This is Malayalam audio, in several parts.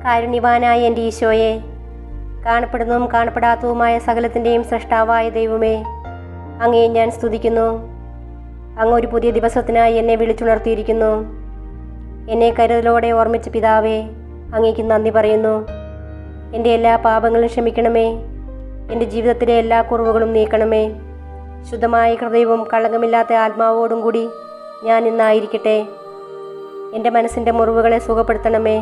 കാരുണ്യവാനായ എൻ്റെ ഈശോയെ, കാണപ്പെടുന്നതും കാണപ്പെടാത്തതുമായ സകലത്തിൻ്റെയും സൃഷ്ടാവായ ദൈവമേ, അങ്ങയെ ഞാൻ സ്തുതിക്കുന്നു. അങ്ങ് ഒരു പുതിയ ദിവസത്തിനായി എന്നെ വിളിച്ചുണർത്തിയിരിക്കുന്നു. എന്നെ കരുതലോടെ ഓർമ്മിച്ച പിതാവേ, അങ്ങേക്ക് നന്ദി പറയുന്നു. എൻ്റെ എല്ലാ പാപങ്ങളും ക്ഷമിക്കണമേ. എൻ്റെ ജീവിതത്തിലെ എല്ലാ കുറവുകളും നീക്കണമേ. ശുദ്ധമായ ഹൃദയവും കളങ്കമില്ലാത്ത ആത്മാവോടും കൂടി ഞാൻ ഇന്നായിരിക്കട്ടെ. എൻ്റെ മനസ്സിൻ്റെ മുറിവുകളെ സുഖപ്പെടുത്തണമേ.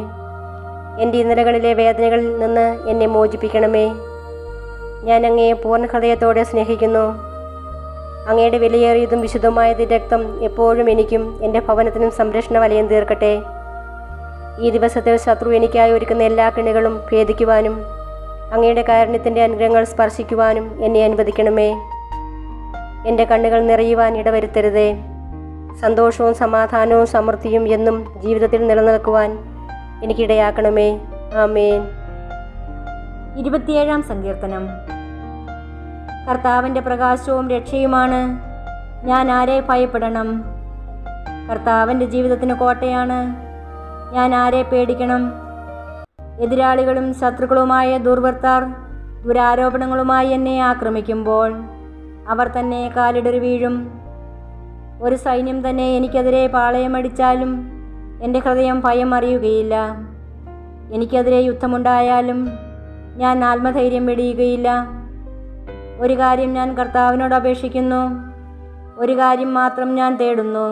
എൻ്റെ ഇന്നലകളിലെ വേദനകളിൽ നിന്ന് എന്നെ മോചിപ്പിക്കണമേ. ഞാൻ അങ്ങയെ പൂർണ്ണ ഹൃദയത്തോടെ സ്നേഹിക്കുന്നു. അങ്ങയുടെ വിലയേറിയതും വിശുദ്ധമായ രക്തം എപ്പോഴും എനിക്കും എൻ്റെ ഭവനത്തിനും സംരക്ഷണ വലയം തീർക്കട്ടെ. ഈ ദിവസത്തിൽ ശത്രു എനിക്കായി ഒരുക്കുന്ന എല്ലാ കെണികളും ഭേദിക്കുവാനും അങ്ങയുടെ കാരുണ്യത്തിൻ്റെ അനുഗ്രഹങ്ങൾ സ്പർശിക്കുവാനും എന്നെ അനുവദിക്കണമേ. എൻ്റെ കണ്ണുകൾ നിറയുവാൻ ഇടവരുത്തരുതേ. സന്തോഷവും സമാധാനവും സമൃദ്ധിയും എന്നും ജീവിതത്തിൽ നിലനിൽക്കുവാൻ എനിക്കിടയാക്കണമേ. ആമേൻ. 27-ാം സങ്കീർത്തനം. കർത്താവിൻ്റെ പ്രകാശവും രക്ഷയുമാണ്, ഞാൻ ആരെ ഭയപ്പെടണം? കർത്താവിൻ്റെ ജീവിതത്തിന് കോട്ടയാണ്, ഞാൻ ആരെ പേടിക്കണം? എതിരാളികളും ശത്രുക്കളുമായ ദുർവൃത്തർ ദുരാരോപണങ്ങളുമായി എന്നെ ആക്രമിക്കുമ്പോൾ അവർ തന്നെ കാലിടറി വീഴും. ഒരു സൈന്യം തന്നെ എനിക്കെതിരെ പാളയമടിച്ചാലും എൻ്റെ ഹൃദയം ഭയം അറിയുകയില്ല. എനിക്കെതിരെ യുദ്ധമുണ്ടായാലും ഞാൻ ആത്മധൈര്യം വെടിയുകയില്ല. ഒരു കാര്യം ഞാൻ കർത്താവിനോട് അപേക്ഷിക്കുന്നു, ഒരു കാര്യം മാത്രം ഞാൻ തേടുന്നു,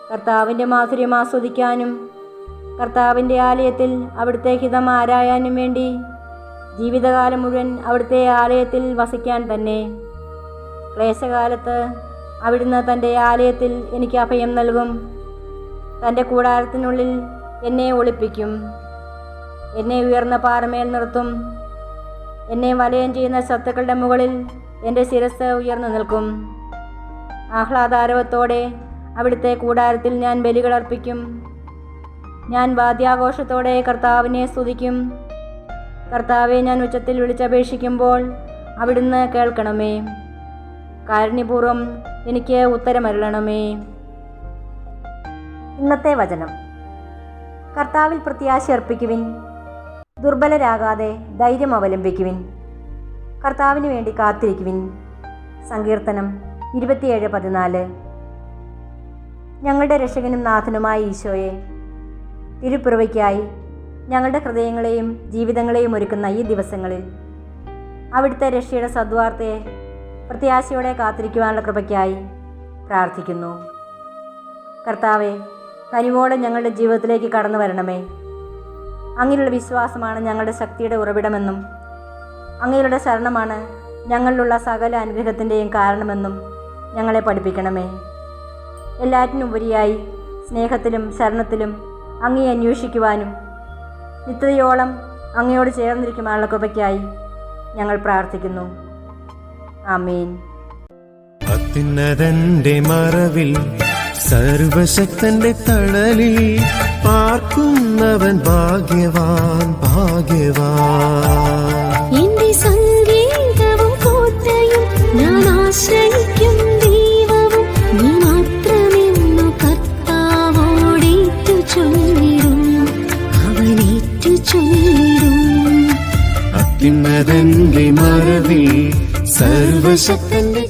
കർത്താവിൻ്റെ മാധുര്യം ആസ്വദിക്കാനും കർത്താവിൻ്റെ ആലയത്തിൽ അവിടുത്തെ ഹിതം ആരായാനും വേണ്ടി ജീവിതകാലം മുഴുവൻ അവിടുത്തെ ആലയത്തിൽ വസിക്കാൻ തന്നെ. ക്ലേശകാലത്ത് അവിടുന്ന് തൻ്റെ ആലയത്തിൽ എനിക്ക് അഭയം നൽകും. തൻ്റെ കൂടാരത്തിനുള്ളിൽ എന്നെ ഒളിപ്പിക്കും. എന്നെ ഉയർന്ന പാറമേൽ നിർത്തും. എന്നെ വലയം ചെയ്യുന്ന ശത്രുക്കളുടെ മുകളിൽ എൻ്റെ ശിരസ് ഉയർന്നു നിൽക്കും. ആഹ്ലാദാരവത്തോടെ അവിടുത്തെ കൂടാരത്തിൽ ഞാൻ ബലികളർപ്പിക്കും. ഞാൻ വാദ്യാഘോഷത്തോടെ കർത്താവിനെ സ്തുതിക്കും. കർത്താവെ, ഞാൻ ഉച്ചത്തിൽ വിളിച്ചപേക്ഷിക്കുമ്പോൾ അവിടുന്ന് കേൾക്കണമേ. കാരുണ്യപൂർവ്വം എനിക്ക് ഉത്തരമരുളണമേ. ഇന്നത്തെ വചനം. കർത്താവിൽ പ്രത്യാശ അർപ്പിക്കുവിൻ, ദുർബലരാകാതെ ധൈര്യം അവലംബിക്കുവിൻ, കർത്താവിന് വേണ്ടി കാത്തിരിക്കുവിൻ. സങ്കീർത്തനം 27:14. ഞങ്ങളുടെ രക്ഷകനും നാഥനുമായ ഈശോയെ, തിരുപ്പിറവിക്കായി ഞങ്ങളുടെ ഹൃദയങ്ങളെയും ജീവിതങ്ങളെയും ഒരുക്കുന്ന ഈ ദിവസങ്ങളിൽ അവിടുത്തെ രക്ഷയുടെ സദ്വാർത്തയെ പ്രത്യാശയോടെ കാത്തിരിക്കുവാനുള്ള കൃപയ്ക്കായി പ്രാർത്ഥിക്കുന്നു. കർത്താവെ, കനിവോടെ ഞങ്ങളുടെ ജീവിതത്തിലേക്ക് കടന്നു വരണമേ. അങ്ങനെയുള്ള വിശ്വാസമാണ് ഞങ്ങളുടെ ശക്തിയുടെ ഉറവിടമെന്നും അങ്ങനെയുള്ള ശരണമാണ് ഞങ്ങളിലുള്ള സകല അനുഗ്രഹത്തിൻ്റെയും കാരണമെന്നും ഞങ്ങളെ പഠിപ്പിക്കണമേ. എല്ലാറ്റിനുപരിയായി സ്നേഹത്തിലും ശരണത്തിലും അങ്ങയെ അന്വേഷിക്കുവാനും നിത്യതയോളം അങ്ങയോട് ചേർന്നിരിക്കുവാനുള്ള കൃപയ്ക്കായി ഞങ്ങൾ പ്രാർത്ഥിക്കുന്നു. ആമേൻ. അത്യുന്നതന്റെ മറവിൽ സർവശക്തന്റെ തണലിൽ പാർക്കുന്നവൻ ഭാഗ്യവാൻ, ഭാഗ്യവാൻ. എന്റെ സംഗീതവും കോട്ടയും ഞാൻ ആശ്രയിക്കും ദൈവവും നീ മാത്രമെന്നു കർത്താവോടേറ്റു ചൊല്ലിടും, അവനേറ്റു ചൊല്ലിടും. അത്യുന്നതന്റെ മറവിൽ സർവശക്തന്റെ